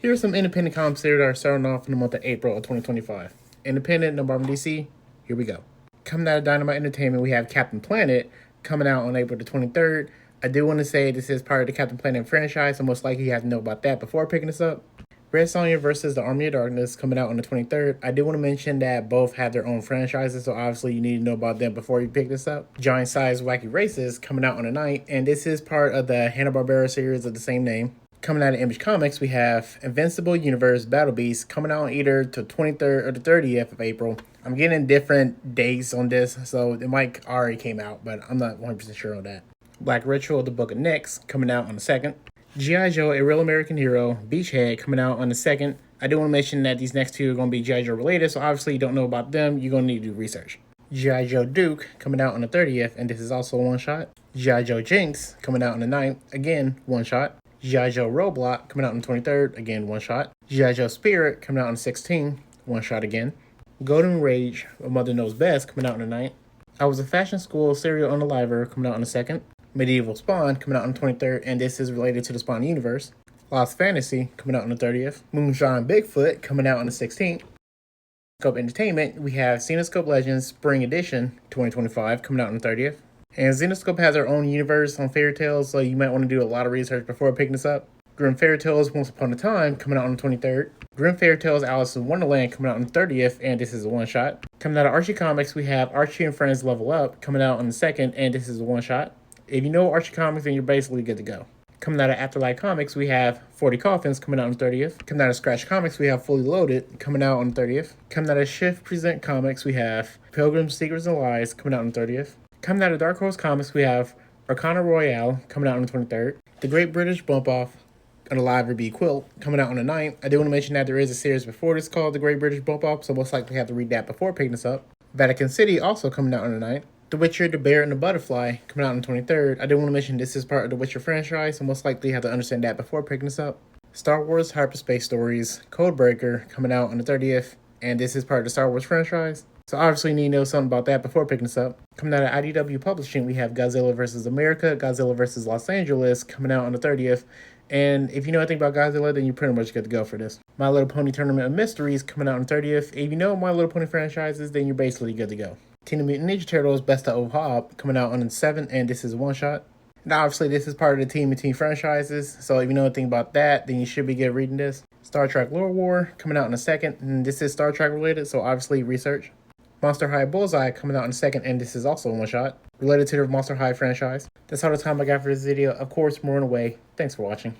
Here are some independent comics that are starting off in the month of April of 2025. Independent, no Marvel DC. Here we go. Coming out of Dynamite Entertainment, we have Captain Planet coming out on April the 23rd. I do want to say this is part of the Captain Planet franchise, so most likely you have to know about that before picking this up. Red Sonja versus the Army of Darkness coming out on the 23rd. I do want to mention that both have their own franchises, so obviously you need to know about them before you pick this up. Giant Size Wacky Races coming out on the 9th, and this is part of the Hanna-Barbera series of the same name. Coming out of Image Comics, we have Invincible Universe Battle Beast coming out on either the 23rd or the 30th of April. I'm getting different dates on this, so it might already came out, but I'm not 100% sure on that. Black Ritual, the Book of Nyx, coming out on the 2nd. G.I. Joe, A Real American Hero, Beachhead, coming out on the 2nd. I do want to mention that these next two are going to be G.I. Joe related, so obviously you don't know about them, you're going to need to do research. G.I. Joe Duke, coming out on the 30th, and this is also a one-shot. G.I. Joe Jinx, coming out on the 9th, again, one-shot. G.I. Joe Roadblock, coming out on the 23rd, again, one-shot. G.I. Joe Spirit, coming out on the 16th, one-shot again. Golden Rage, A Mother Knows Best, coming out on the 9th. I Was a Fashion School Serial Unaliver, coming out on the 2nd. Medieval Spawn, coming out on the 23rd, and this is related to the Spawn universe. Lost Fantasy, coming out on the 30th. Moonshine Bigfoot, coming out on the 16th. Scope Entertainment, we have Zenescope Legends Spring Edition 2025, coming out on the 30th. And Zenescope has their own universe on Fairy Tales, so you might want to do a lot of research before picking this up. Grim Fairy Tales Once Upon a Time, coming out on the 23rd. Grim Fairy Tales Alice in Wonderland, coming out on the 30th, and this is a one-shot. Coming out of Archie Comics, we have Archie and Friends Level Up, coming out on the 2nd, and this is a one-shot. If you know Archie Comics, then you're basically good to go. Coming out of Afterlife Comics, we have 40 Coffins coming out on the 30th. Coming out of Scratch Comics, we have Fully Loaded coming out on the 30th. Coming out of Shift Present Comics, we have Pilgrims, Secrets, and Lies coming out on the 30th. Coming out of Dark Horse Comics, we have Arcana Royale coming out on the 23rd. The Great British Bump Off, an Alive or Be Quilt coming out on the 9th. I do want to mention that there is a series before this called The Great British Bump Off, so most likely have to read that before picking this up. Vatican City also coming out on the 9th. The Witcher, The Bear, and the Butterfly coming out on the 23rd. I do want to mention this is part of the Witcher franchise, so most likely have to understand that before picking this up. Star Wars Hyperspace Stories, Codebreaker coming out on the 30th, and this is part of the Star Wars franchise. So obviously you need to know something about that before picking this up. Coming out of IDW Publishing, we have Godzilla vs. America, Godzilla vs. Los Angeles coming out on the 30th. And if you know anything about Godzilla, then you're pretty much good to go for this. My Little Pony Tournament of Mysteries coming out on the 30th. If you know My Little Pony franchises, then you're basically good to go. Teenage Mutant Ninja Turtles Best of Hob coming out on the 7th, and this is a one-shot. Now, obviously, this is part of the Team and Team franchises, so if you know anything about that, then you should be good reading this. Star Trek Lore War coming out on the 2nd, and this is Star Trek related, so obviously research. Monster High Bullseye coming out on the 2nd, and this is also a one-shot, related to the Monster High franchise. That's all the time I got for this video. Of course, more on the way. Thanks for watching.